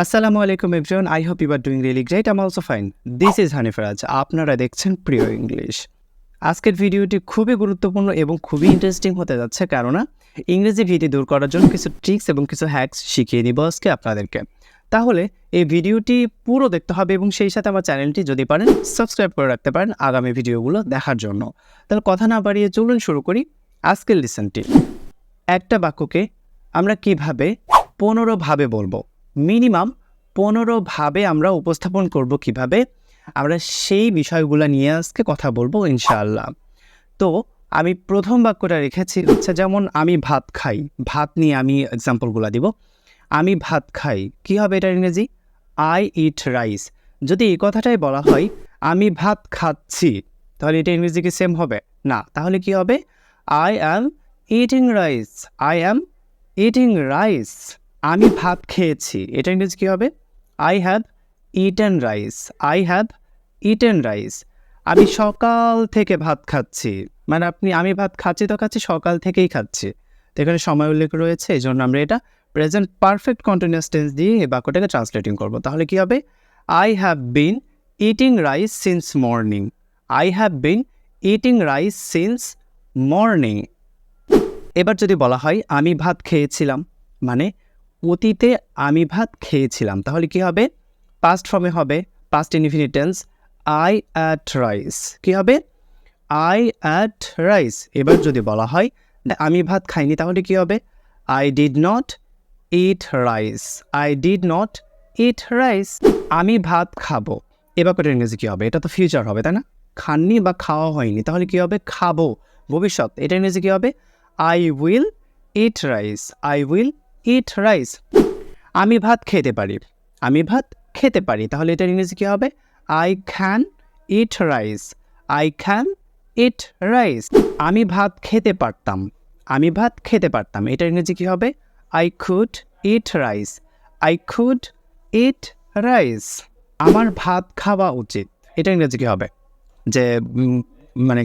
আসসালামু আলাইকুম everyone, I hope you are doing really great. I am also fine. This is Hanifraj, আপনারা দেখছেন প্রিয় ইংলিশ। আজকের ভিডিওটি খুবই গুরুত্বপূর্ণ এবং খুবই ইন্টারেস্টিং হতে যাচ্ছে, কেননা ইংরেজি ভীতি দূর করার জন্য কিছু ট্রিক্স এবং কিছু হ্যাকস শিখিয়ে দিব আজকে আপনাদেরকে। তাহলে এই ভিডিওটি পুরো দেখতে হবে এবং সেই সাথে আমার চ্যানেলটি যদি পারেন সাবস্ক্রাইব করে রাখতে পারেন আগামী ভিডিওগুলো দেখার জন্য। তাহলে কথা না বাড়িয়ে চলুন শুরু করি আজকের লিসেনটি। একটা বাক্যকে আমরা কিভাবে 15 ভাবে বলবো, মিনিমাম 15 ভাবে আমরা উপস্থাপন করব কিভাবে, আমরা সেই বিষয়গুলো নিয়ে আজকে কথা বলবো ইনশাআল্লাহ। তো আমি প্রথম বাক্যটা রেখেছি হচ্ছে যেমন আমি ভাত খাই, ভাত নিয়ে আমি এক্সাম্পলগুলো দিব। আমি ভাত খাই, কি হবে এটা ইংরেজি? I eat rice. যদি এই কথাটাই বলা হয় আমি ভাত খাচ্ছি, তাহলে এটা ইংরেজি কি সেম হবে? না। তাহলে কি হবে? I am eating rice, I am eating rice. আমি ভাত খেয়েছি, এটা ইংরেজি কী হবে? I have eaten rice, I have eaten rice. আমি সকাল থেকে ভাত খাচ্ছি, মানে আমি ভাত খাচ্ছি তো খাচ্ছি, সকাল থেকেই খাচ্ছি। তো এখানে সময় উল্লেখ রয়েছে, এই জন্য আমরা এটা প্রেজেন্ট পারফেক্ট কন্টিনিউয়াস টেন্স দিয়ে এই বাক্যটাকে ট্রান্সলেটিং করব। তাহলে কী হবে? I have been eating rice since morning, I have been eating rice since morning. এবার যদি বলা হয় আমি ভাত খেয়েছিলাম, মানে অতীতে আমি ভাত খেয়েছিলাম, তাহলে কি হবে? পাস্ট ফর্মে হবে, past indefinite tense, I ate rice. কি হবে? I ate rice. এবার যদি বলা হয় আমি ভাত খাইনি, তাহলে কি হবে? I did not eat rice, I did not eat rice. আমি ভাত খাবো, এবার করে ইংরেজি কী হবে? এটা তো ফিউচার হবে, তাই না? খাননি বা খাওয়া হয়নি, তাহলে কি হবে? খাবো, ভবিষ্যৎ। এটা ইংরেজি কী হবে? I will eat rice, I will eat rice. আমি ভাত খেতে পারি, আমি ভাত খেতে পারি, তাহলে এটা ইংরেজি কী হবে? I can eat rice, I can eat rice. আমি ভাত খেতে পারতাম, আমি ভাত খেতে পারতাম, এটা ইংরেজি কী হবে? I could eat rice, I could eat rice. আমার ভাত খাওয়া উচিত, এটা ইংরেজি কী হবে? যে মানে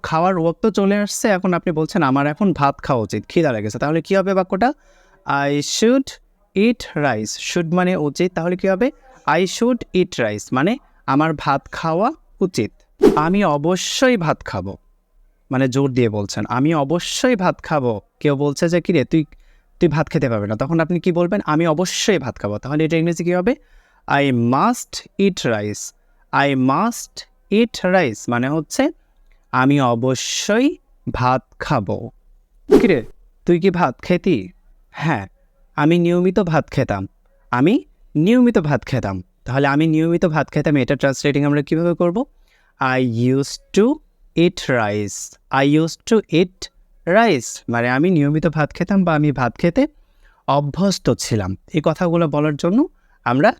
খাওয়ার ওয়াক্ত চলে আসছে, এখন আপনি বলছেন আমার এখন ভাত খাওয়া উচিত, খিদা লেগেছে, তাহলে কী হবে বাক্যটা? I should eat rice. Should মানে উচিত, তাহলে কী হবে? আই শুড ইট রাইস, মানে আমার ভাত খাওয়া উচিত। আমি অবশ্যই ভাত খাবো, মানে জোর দিয়ে বলছেন আমি অবশ্যই ভাত খাবো। কেউ বলছে যে কিরে তুই ভাত খেতে পারবে না, তখন আপনি কি বলবেন? আমি অবশ্যই ভাত খাবো, তাহলে এটা ইংরেজি কী হবে? I must eat rice, I must eat rice, মানে হচ্ছে আমি অবশ্যই ভাত খাবো। কিরে তুই কি ভাত খেতি? হ্যাঁ, আমি নিয়মিত ভাত খেতাম, আমি নিয়মিত ভাত খেতাম, তাহলে আমি নিয়মিত ভাত খেতাম, এটা ট্রান্সলেটিং আমরা কীভাবে করব? I use to eat rice, I use to eat rice, মানে আমি নিয়মিত ভাত খেতাম বা আমি ভাত খেতে অভ্যস্ত ছিলাম। এই কথাগুলো বলার জন্য আমরা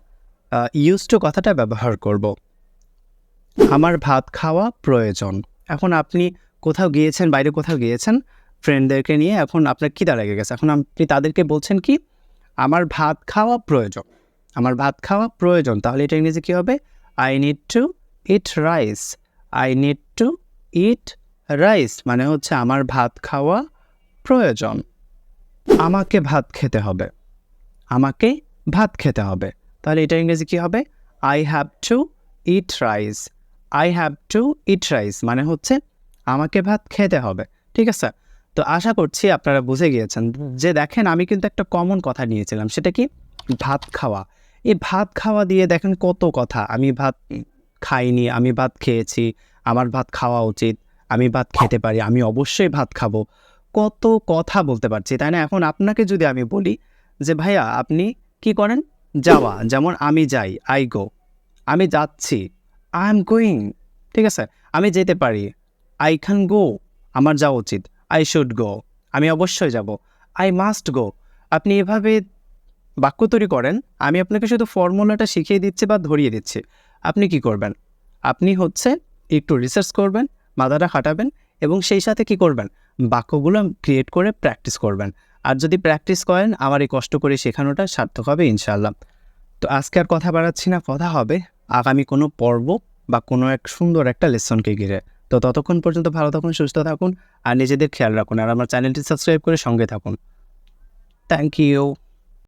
ইউজ টু কথাটা ব্যবহার করব। আমার ভাত খাওয়া প্রয়োজন। এখন আপনি কোথাও গিয়েছেন, বাইরে কোথাও গিয়েছেন ফ্রেন্ডদেরকে নিয়ে, এখন আপনার খিদা লেগে গেছে, এখন আপনি তাদেরকে বলছেন কি? আমার ভাত খাওয়া প্রয়োজন, আমার ভাত খাওয়া প্রয়োজন, তাহলে এটা ইংরেজি কী হবে? I need to eat rice, I need to eat rice, মানে হচ্ছে আমার ভাত খাওয়া প্রয়োজন। আমাকে ভাত খেতে হবে, আমাকে ভাত খেতে হবে, তাহলে এটা ইংরেজি কী হবে? I have to eat rice, I have to eat rice, মানে হচ্ছে আমাকে ভাত খেতে হবে। ঠিক আছে? তো আশা করছি আপনারা বুঝে গিয়েছেন যে দেখেন আমি কিন্তু একটা কমন কথা নিয়েছিলাম, সেটা কি? ভাত খাওয়া। এই ভাত খাওয়া দিয়ে দেখেন কত কথা, আমি ভাত খাইনি, আমি ভাত খেয়েছি, আমার ভাত খাওয়া উচিত, আমি ভাত খেতে পারি, আমি অবশ্যই ভাত খাবো, কত কথা বলতে পারছি, তাই না? এখন আপনাকে যদি আমি বলি যে ভাইয়া আপনি কি করেন? যাওয়া, যেমন আমি যাই, আই গো, আমি যাচ্ছি, আই এম গোয়িং। ঠিক আছে? আমি যেতে পারি, আই ক্যান গো, আমার যাওয়া উচিত, আই শুড গো, আমি অবশ্যই যাব, আই মাস্ট গো। আপনি এভাবে বাক্য তৈরি করেন, আমি আপনাকে শুধু ফর্মুলাটা শিখিয়ে দিচ্ছি বা ধরিয়ে দিচ্ছি। আপনি কি করবেন? আপনি হচ্ছে একটু রিসার্চ করবেন, মাথাটা খাটাবেন এবং সেই সাথে কি করবেন? বাক্যগুলো ক্রিয়েট করে প্র্যাকটিস করবেন। আর যদি প্র্যাকটিস করেন, আমার এই কষ্ট করে শেখানোটা সার্থক হবে ইনশাআল্লাহ। তো আজকে আর কথা বাড়াচ্ছি না, কথা হবে আগামী কোনো পর্ব বা কোনো এক সুন্দর একটা লেসনকে ঘিরে। তো ততক্ষণ পর্যন্ত ভালো থাকুন, সুস্থ থাকুন আর নিজেদের খেয়াল রাখুন, আর আমার চ্যানেলটি সাবস্ক্রাইব করে সঙ্গে থাকুন। Thank you.